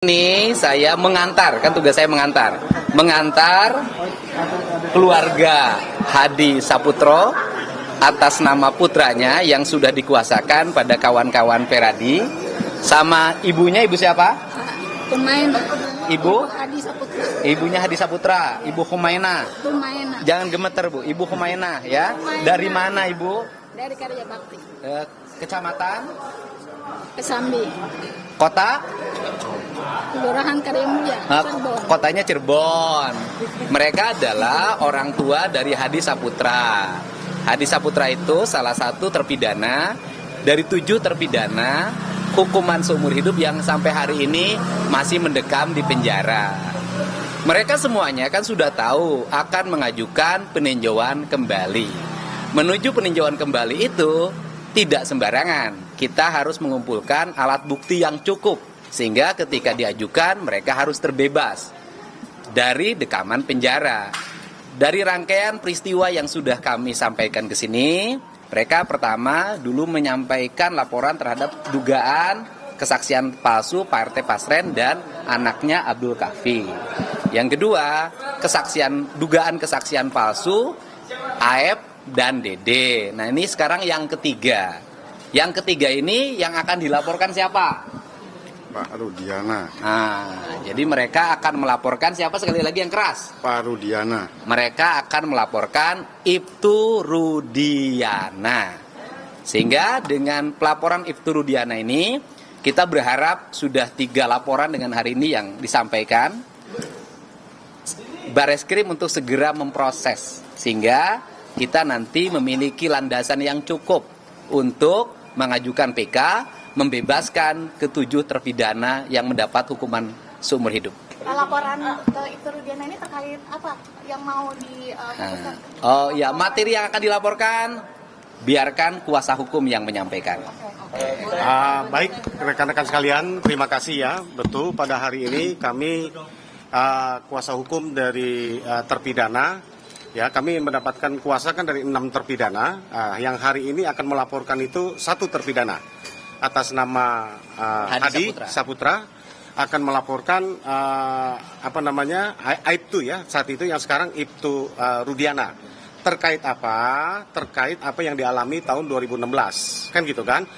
Ini saya mengantar, kan tugas saya mengantar keluarga Hadi Saputro atas nama putranya yang sudah dikuasakan pada kawan-kawan Peradi, sama ibunya. Ibu siapa? Humaina. Ibu? Hadi Saputra. Ibunya Hadi Saputra, Ibu Humaina. Humaina. Jangan gemeter, Bu. Ibu Humaina ya. Dari mana, Ibu? Dari Karya Bakti. Kecamatan? Kesambi. Kota? Kelurahan Karya Mulia. Cirebon. Kotanya Cirebon. Mereka adalah orang tua dari Hadi Saputra. Hadi Saputra itu salah satu terpidana dari 7 terpidana hukuman seumur hidup yang sampai hari ini masih mendekam di penjara. Mereka semuanya kan sudah tahu akan mengajukan peninjauan kembali. Menuju peninjauan kembali itu tidak sembarangan. Kita harus mengumpulkan alat bukti yang cukup, sehingga ketika diajukan mereka harus terbebas dari dekaman penjara. Dari rangkaian peristiwa yang sudah kami sampaikan ke sini, mereka pertama dulu menyampaikan laporan terhadap dugaan kesaksian palsu Pak RT Pasren dan anaknya Abdul Kahfi. Yang kedua, dugaan kesaksian palsu Aep dan Dede. Nah, ini sekarang yang ketiga. Yang ketiga ini yang akan dilaporkan siapa? Pak Rudiana. Nah, jadi mereka akan melaporkan siapa, sekali lagi yang keras? Pak Rudiana. Mereka akan melaporkan Ibtu Rudiana. Sehingga dengan pelaporan Ibtu Rudiana ini, kita berharap sudah 3 laporan dengan hari ini yang disampaikan. Bareskrim untuk segera memproses, sehingga kita nanti memiliki landasan yang cukup untuk mengajukan PK, membebaskan ke-7 terpidana yang mendapat hukuman seumur hidup. Laporan ke Ibtu Rudiana ini terkait apa yang mau diputuskan? Materi yang akan dilaporkan biarkan kuasa hukum yang menyampaikan. Baik, rekan-rekan sekalian, terima kasih ya. Betul, pada hari ini kami kuasa hukum dari terpidana, ya, kami mendapatkan kuasa kan dari 6 terpidana. Yang hari ini akan melaporkan itu 1 terpidana atas nama Hadi Saputra akan melaporkan Ibtu ya, saat itu yang sekarang Ibtu Rudiana. Terkait apa yang dialami tahun 2016, kan gitu kan.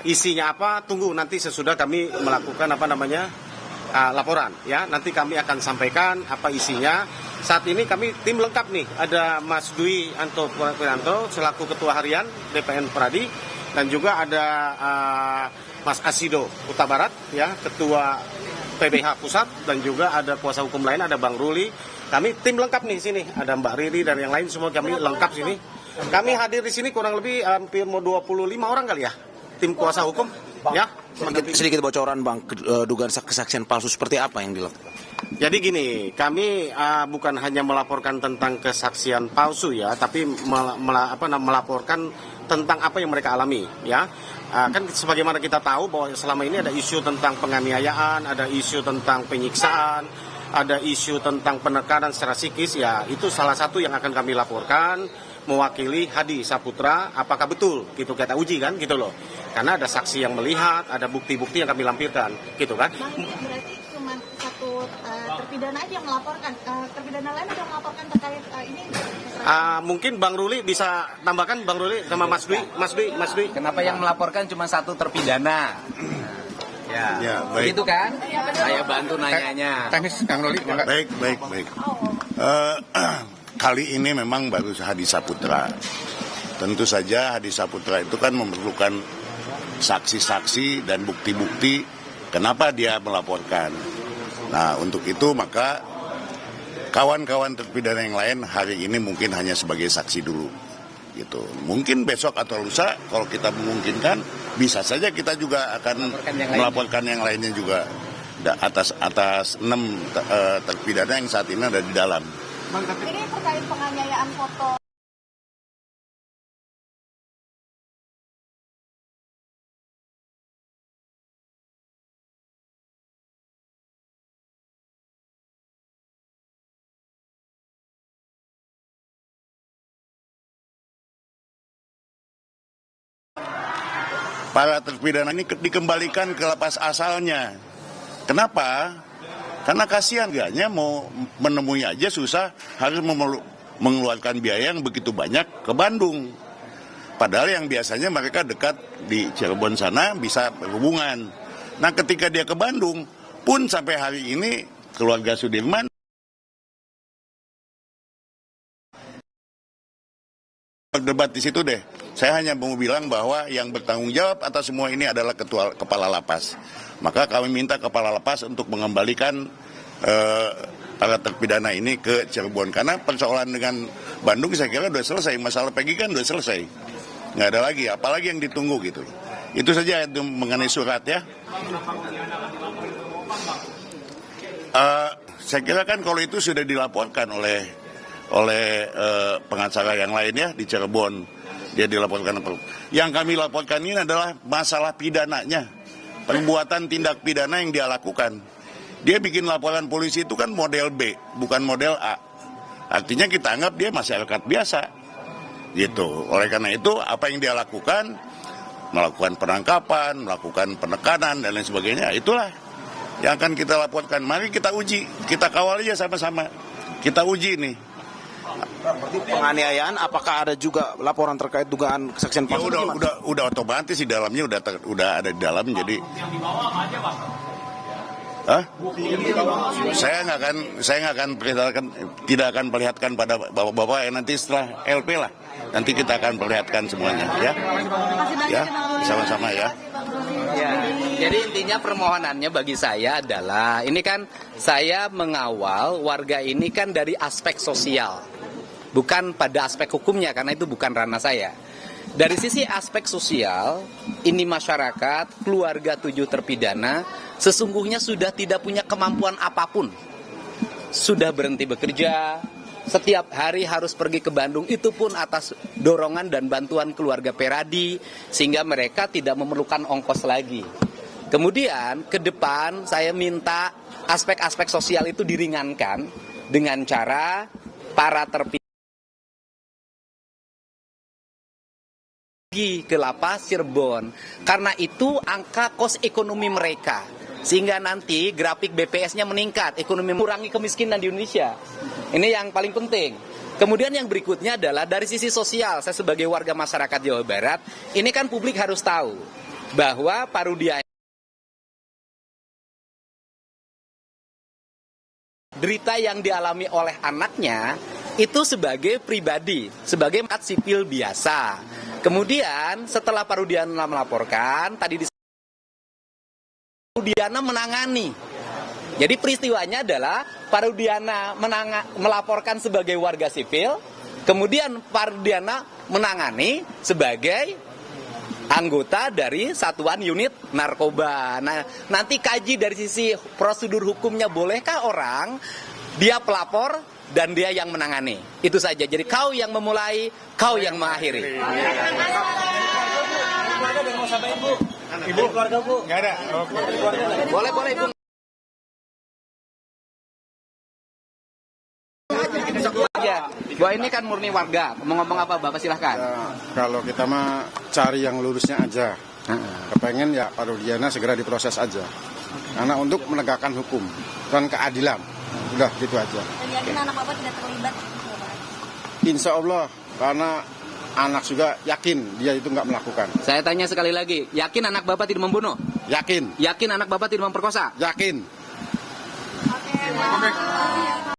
Isinya apa, tunggu nanti sesudah kami melakukan laporan ya, nanti kami akan sampaikan apa isinya. Saat ini kami tim lengkap nih, ada Mas Dwi Anto Purianto selaku Ketua Harian DPN Peradi, dan juga ada Mas Asido Huta Barat ya, Ketua PBH Pusat, dan juga ada kuasa hukum lain, ada Bang Ruli. Kami tim lengkap nih sini, ada Mbak Riri dan yang lain, semua kami lengkap sini. Kami hadir di sini kurang lebih hampir mau 25 orang kali ya, tim kuasa hukum ya. Sedikit bocoran Bang, dugaan kesaksian palsu seperti apa yang dilakukan? Jadi gini, kami bukan hanya melaporkan tentang kesaksian palsu ya, tapi melaporkan tentang apa yang mereka alami ya. Kan sebagaimana kita tahu bahwa selama ini ada isu tentang penganiayaan, ada isu tentang penyiksaan, ada isu tentang penekanan secara psikis ya. Itu salah satu yang akan kami laporkan mewakili Hadi Saputra, apakah betul gitu, kita uji kan gitu loh. Karena ada saksi yang melihat, ada bukti-bukti yang kami lampirkan gitu kan. Berarti cuma 1 terpidana aja yang melaporkan, terpidana lain ada yang melaporkan terkait ini? Mungkin Bang Ruli bisa tambahkan, Bang Ruli sama Mas Dwi. Kenapa yang melaporkan cuma 1 terpidana? Ya, baik. Begitu kan? Saya bantu nanyanya. Teknis, Kang Roli. Baik. Kali ini memang baru Hadi Saputra. Tentu saja Hadi Saputra itu kan memerlukan saksi-saksi dan bukti-bukti kenapa dia melaporkan. Nah, untuk itu maka kawan-kawan terpidana yang lain hari ini mungkin hanya sebagai saksi dulu. Gitu. Mungkin besok atau lusa kalau kita memungkinkan bisa saja kita juga akan melaporkan yang lainnya juga atas 6 terpidana yang saat ini ada di dalam. Ini terkait penganiayaan foto. Para terpidana ini dikembalikan ke lapas asalnya. Kenapa? Karena kasihan gaknya mau menemui aja susah, harus mengeluarkan biaya yang begitu banyak ke Bandung. Padahal yang biasanya mereka dekat di Cirebon sana bisa berhubungan. Nah ketika dia ke Bandung, pun sampai hari ini keluarga Sudirman berdebat di situ deh. Saya hanya mau bilang bahwa yang bertanggung jawab atas semua ini adalah kepala lapas. Maka kami minta kepala lapas untuk mengembalikan para terpidana ini ke Cirebon. Karena persoalan dengan Bandung saya kira sudah selesai. Masalah Peggy kan sudah selesai. Nggak ada lagi, apalagi yang ditunggu gitu. Itu saja itu mengenai surat ya. Saya kira kan kalau itu sudah dilaporkan oleh pengacara yang lain ya di Cirebon, dia dilaporkan. Yang kami laporkan ini adalah masalah pidananya, perbuatan tindak pidana yang dia lakukan. Dia bikin laporan polisi itu kan model B, bukan model A. Artinya kita anggap dia masyarakat biasa, gitu. Oleh karena itu apa yang dia lakukan, melakukan penangkapan, melakukan penekanan dan lain sebagainya, itulah yang akan kita laporkan. Mari kita uji, kita kawal aja sama-sama, kita uji nih. Berarti penganiayaan, apakah ada juga laporan terkait dugaan kesaksian Ya palsu? udah otomatis di dalamnya udah ada di dalam, jadi. Hah? Saya nggak akan tidak akan perlihatkan pada bapak-bapak yang nanti setelah LP lah. Nanti kita akan perlihatkan semuanya, ya. Ya, sama-sama ya. Ya, jadi intinya permohonannya bagi saya adalah, ini kan saya mengawal warga ini kan dari aspek sosial, bukan pada aspek hukumnya, karena itu bukan ranah saya. Dari sisi aspek sosial, ini masyarakat, keluarga 7 terpidana, sesungguhnya sudah tidak punya kemampuan apapun. Sudah berhenti bekerja, setiap hari harus pergi ke Bandung, itu pun atas dorongan dan bantuan keluarga Peradi, sehingga mereka tidak memerlukan ongkos lagi. Kemudian ke depan saya minta aspek-aspek sosial itu diringankan dengan cara para terpidana ke lapas Cirebon. Karena itu angka kos ekonomi mereka, sehingga nanti grafik BPS-nya meningkat, ekonomi mengurangi kemiskinan di Indonesia. Ini yang paling penting. Kemudian yang berikutnya adalah dari sisi sosial. Saya sebagai warga masyarakat Jawa Barat, ini kan publik harus tahu bahwa Pak Rudiana derita yang dialami oleh anaknya itu sebagai pribadi, sebagai masyarakat sipil biasa. Kemudian setelah Pak Rudiana melaporkan, tadi Rudiana menangani. Jadi peristiwanya adalah Pak Rudiana melaporkan sebagai warga sipil, kemudian Pak Rudiana menangani sebagai anggota dari satuan unit narkoba. Nah, nanti kaji dari sisi prosedur hukumnya, bolehkah orang dia pelapor dan dia yang menangani. Itu saja. Jadi kau yang memulai, kau yang mengakhiri. Ibu keluarga Bu? Nggak ada. Boleh Ibu. Ya, bahwa ini kan murni warga. Mau ngomong apa Bapak, silahkan. Ya, kalau kita mah cari yang lurusnya aja. Kepengen ya Pak Rudiana segera diproses aja. Karena untuk menegakkan hukum dan keadilan. Udah gitu aja. Dan yakin anak Bapak tidak terlibat? Insya Allah, karena anak juga yakin dia itu nggak melakukan. Saya tanya sekali lagi, yakin anak Bapak tidak membunuh? Yakin. Yakin anak Bapak tidak memperkosa? Yakin. Oke,